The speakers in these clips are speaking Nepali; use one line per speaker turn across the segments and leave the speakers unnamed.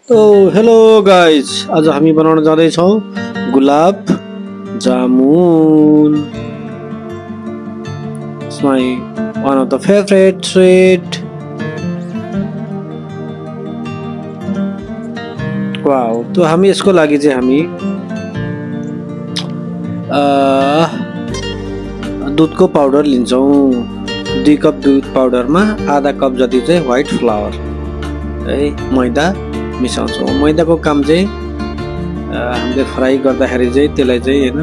तो हेलो गाइज, आज हामी बनाउन जाँदैछौँ gulab jamun. It's my one of the favorite sweet. Wow, तो हामी यसको लागि चाहिँ हामी दुधको पाउडर लिन्छौँ। 2 कप दुध पाउडरमा आधा कप जति चाहिँ व्हाइट फ्लावर है मैदा मिसाउँछौँ। मैदाको काम चाहिँ हामीले फ्राई गर्दाखेरि चाहिँ त्यसलाई चाहिँ हैन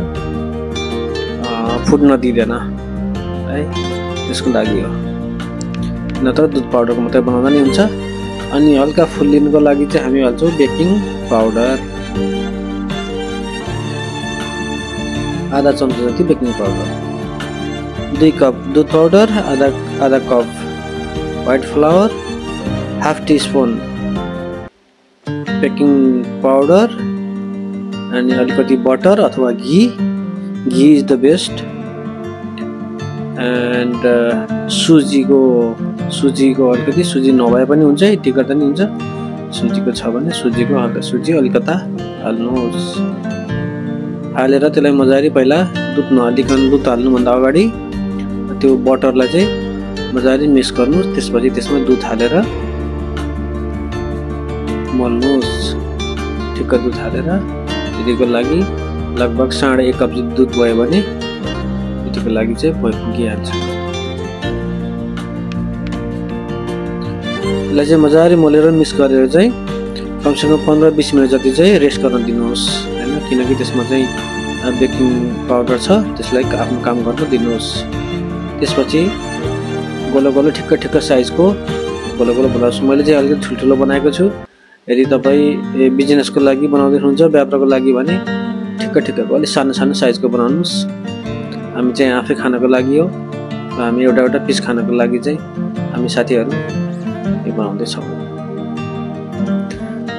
फुट्न दिँदैन है, त्यसको लागि हो। नत्र दुध पाउडरको मात्रै बनाउँदा नि हुन्छ। अनि हल्का फुल्लिनको लागि चाहिँ हामी हाल्छौँ बेकिङ पाउडर, आधा चम्चा जति बेकिङ पाउडर। 2 कप दुध पाउडर, आधा cup white flower, half teaspoon baking powder अनि अलिकति बटर अथवा घी इज द बेस्ट। एन्ड सुजीको अलिकति, सुजी नभए पनि हुन्छ, यति गर्दा नि हुन्छ। सुजीको छ भने सुजीको हल्का सुजी अलिकता हाल्नुहोस्। हालेर त्यसलाई मजाले पहिला दुध नहालिकन दुध हाल्नुभन्दा अगाडि त्यो बटरलाई चाहिँ मजाले मिक्स गर्नुहोस्। त्यसपछि त्यसमा दुध हालेर मल्नुहोस्। ठिक्क दुध हालेर यतिको लागि लगभग 1.5 कप दुध भयो भने यतिको लागि चाहिँ पुगिहाल्छ। यसलाई चाहिँ मजाले मोलेर मिक्स गरेर चाहिँ कमसेकम 15-20 मिनट जति चाहिँ रेस्ट गर्न दिनुहोस् हैन, किनकि त्यसमा चाहिँ बेकिङ पाउडर छ, त्यसलाई आफ्नो काम गर्न दिनुहोस्। त्यसपछि गोलो गोलो ठिक्क साइजको गोलो बनाउँछु। मैले चाहिँ अलिकति ठुल्ठुलो बनाएको छु। यदि तपाईँ बिजनेसको लागि बनाउँदै हुनुहुन्छ, व्यापारको लागि भने ठिक्कको अलिक सानो साइजको बनाउनुहोस्। हामी चाहिँ आफै खानको लागि हो, हामी एउटा पिस खानको लागि चाहिँ हामी साथीहरू यो बनाउँदैछौँ।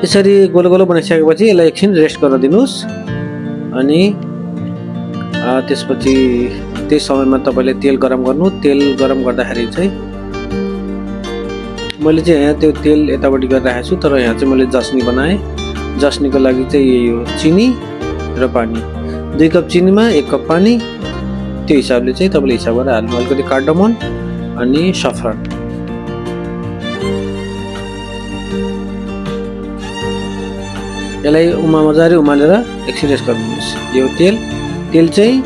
यसरी गोलो बनाइसकेपछि यसलाई एकछिन रेस्ट गर्न दिनुहोस्। अनि त्यसपछि त्यही समयमा तपाईँले तेल गरम गर्नु। तेल गरम गर्दाखेरि चाहिँ मैले चाहिँ यहाँ त्यो तेल यतापट्टि गरिराखेको छु, तर यहाँ चाहिँ मैले जस्नी बनाएँ। जस्नीको लागि चाहिँ यही हो, चिनी र पानी। 2 कप चिनीमा 1 कप पानी, त्यो हिसाबले चाहिँ तपाईँले हिसाब गरेर हाल्नु। अलिकति कार्डमन अनि सफ्रन। यसलाई मजाले उमालेर एकछिन रेस्ट गर्नुहोस्। यो तेल चाहिँ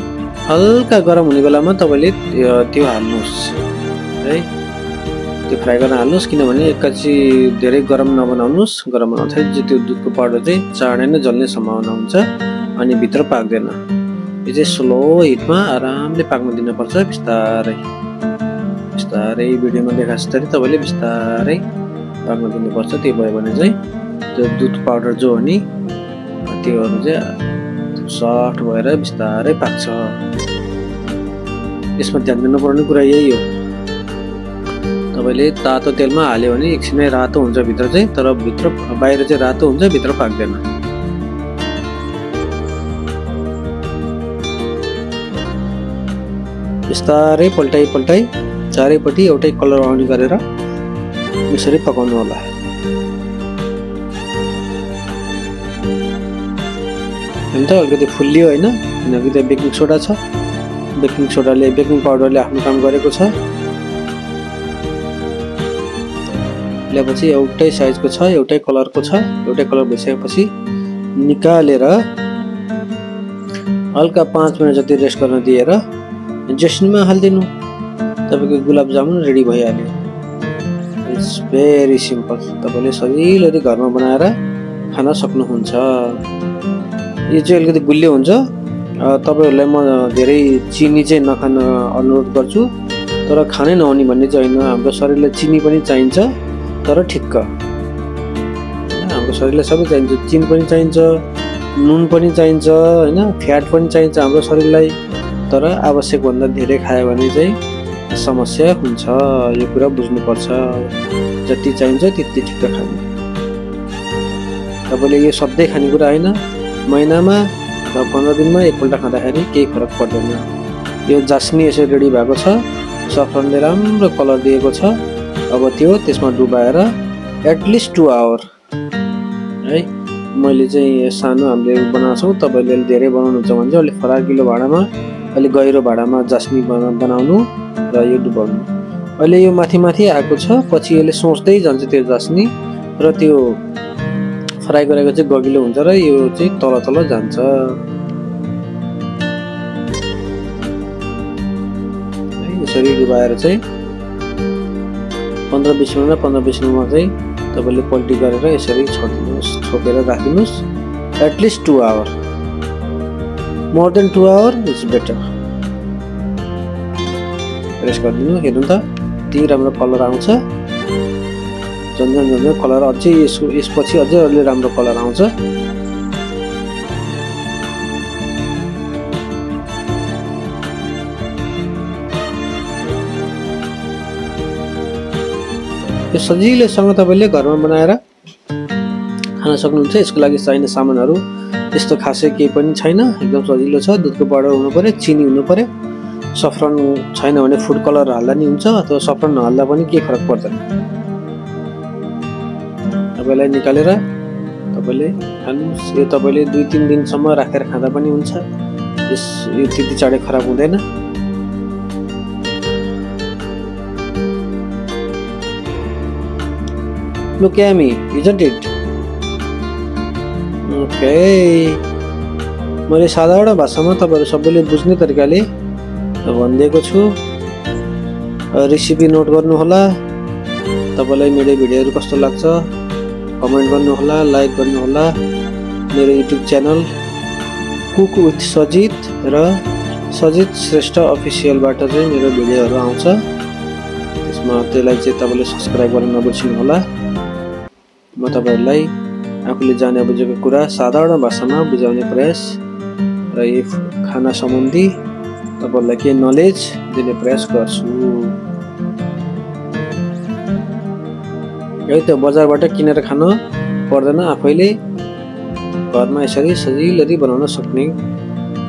हल्का गरम हुने बेलामा तपाईँले त्यो हाल्नुहोस् है, त्यो फ्राई गर्न हाल्नुहोस्। किनभने एक्कासी धेरै गरम नबनाउनुहोस्। गरम बनाउँदाखेरि त्यो दुधको पाउडर चाहिँ चाँडै नै जल्ने सम्भावना हुन्छ अनि भित्र पाक्दैन। यो चाहिँ स्लो हिटमा आरामले पाक्न दिनुपर्छ। बिस्तारै भिडियोमा देखाए जस्तै तपाईँले बिस्तारै पाक्न दिनुपर्छ। त्यो भयो भने चाहिँ त्यो दुध पाउडर जो हो नि त्योहरू चाहिँ सफ्ट भएर बिस्तारै पाक्छ। यसमा ध्यान दिनुपर्ने कुरा यही हो, तपाईँले तातो तेलमा हाल्यो भने एकछिनमै रातो हुन्छ भित्र चाहिँ, तर बाहिर चाहिँ रातो हुन्छ, भित्र पाक्दैन। बिस्तारै पल्टाइ चारैपट्टि एउटै कलर आउने गरेर यसरी पकाउनु होला। अन्त अलिकति फुल्लियो होइन, किनकि त्यहाँ बेकिङ सोडा छ। बेकिङ पाउडरले आफ्नो काम गरेको छ। ल्याएपछि एउटै साइजको छ, एउटै कलरको छ। एउटै कलर भइसकेपछि निकालेर हल्का 5 मिनट जति रेस्ट गर्न दिएर जस्नीमा हालिदिनु। तपाईँको गुलाब जामुन रेडी भइहाल्यो। It's very simple. तपाईँले सजिलै घरमा बनाएर खान सक्नुहुन्छ। यो चाहिँ अलिकति गुलियो हुन्छ। तपाईँहरूलाई म धेरै चिनी चाहिँ नखान अनुरोध गर्छु, तर खानै नहुने भन्ने चाहिँ होइन। हाम्रो शरीरलाई चिनी पनि चाहिन्छ, तर ठिक्क। हाम्रो शरीरलाई सबै चाहिन्छ, चिनी पनि चाहिन्छ, नुन पनि चाहिन्छ होइन, फ्याट पनि चाहिन्छ हाम्रो शरीरलाई। तर आवश्यकभन्दा धेरै खायो भने चाहिँ समस्या हुन्छ। यो कुरा बुझ्नुपर्छ। जति चाहिन्छ त्यति ठिक्क खानु। तपाईँले यो सधैँ खानेकुरा होइन, महिनामा अथवा 15 दिनमा एकपल्ट खाँदाखेरि केही फरक पर्दैन। यो जास्नी यसरी रेडी भएको छ। सफ्रनले राम्रो कलर दिएको छ। अब त्यो त्यसमा डुबाएर एटलिस्ट 2 आवर है। मैले चाहिँ सानो हामीले बनाउँछौँ, तपाईँले धेरै बनाउनुहुन्छ भने चाहिँ अलिक फराकिलो भाँडामा अलिक गहिरो भाँडामा जास्नी बनाउनु र यो डुबाउनु। अहिले यो माथि माथि आएको छ, पछि यसले सोच्दै जान्छ त्यो जास्नी र त्यो फ्राई गरेको चाहिँ गगिलो हुन्छ र यो चाहिँ तल तल जान्छ। यसरी डुबाएर चाहिँ 15-20 मिनट 15-20 मिनटमा चाहिँ तपाईले पल्टी गरेर यसरी छोड्दिनुस्, छोपेर राख्दिनुस्। At least 2 hour, more than 2 hour is better. Rest गरिदिनु। हेर्नु त यति राम्रो कलर आउँछ। झन्झन कलर अझै यसपछि अझै अलि राम्रो कलर आउँछ। यो सजिलैसँग तपाईले घरमा बनाएर खान सक्नुहुन्छ। यसको लागि चाहिने सामानहरू त्यस्तो खासै केही पनि छैन, एकदम सजिलो छ। दुधको पाउडर हुनु पर्यो, चिनी हुनु पर्यो, सफ्रन छैन भने फुड कलर हाल्दा नि हुन्छ, अथवा सफ्रन नहाल्दा पनि केही फरक पर्दैन। तपाईलाई निकालेर तपाईले खानुस्। यो तपाईले 2-3 दिनसम्म राखेर खाँदा पनि हुन्छ। यो त्यति चाँडै खराब हुँदैन। Look yummy, isn't it? Okay. मैले साधारण भाषामा तपाईहरु सबैले बुझ्ने तरिकाले भनिदिएको छु। रेसिपी नोट गर्नु होला। तपाईलाई मेरो भिडियोहरु कस्तो लाग्छ कमेन्ट गर्नु होला, लाइक गर्नु होला। मेरो YouTube च्यानल कुक विथ सजित र सजित श्रेष्ठ अफिसियल बाट चाहिँ मेरो भिडियोहरु आउँछ। त्यसमा त्यसलाई चाहिँ तपाईले सब्स्क्राइब गर्न नबिर्सनु होला। म तपाईहरुलाई आफूले जाने बुझेको कुरा साधारण भाषामा बुझाउने प्रयास र यो खाना सम्बन्धी तपाईहरुलाई के नलेज दिने प्रयास गर्छु। यही त बजारबाट किनेर खान पर्दैन, आफैले घरमा यसरी सजिलै बनाउन सक्ने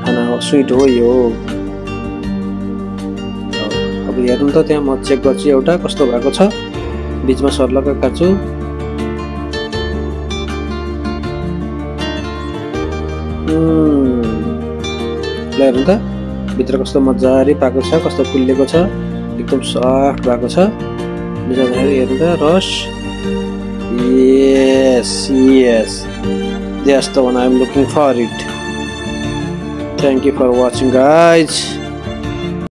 खाना हो, स्वीट हो यो। अब हेर्नु त त्यहाँ म चेक गर्छु एउटा कस्तो भएको छ। बीचमा सर्लक काट्छु। हेर्नु त भित्र कस्तो मजाले पाएको छ, कस्तो फुलेको छ, एकदम सफ्ट भएको छ। हेर्नु त रस। Yes, that's the one I'm looking for it. Thank you for watching, guys.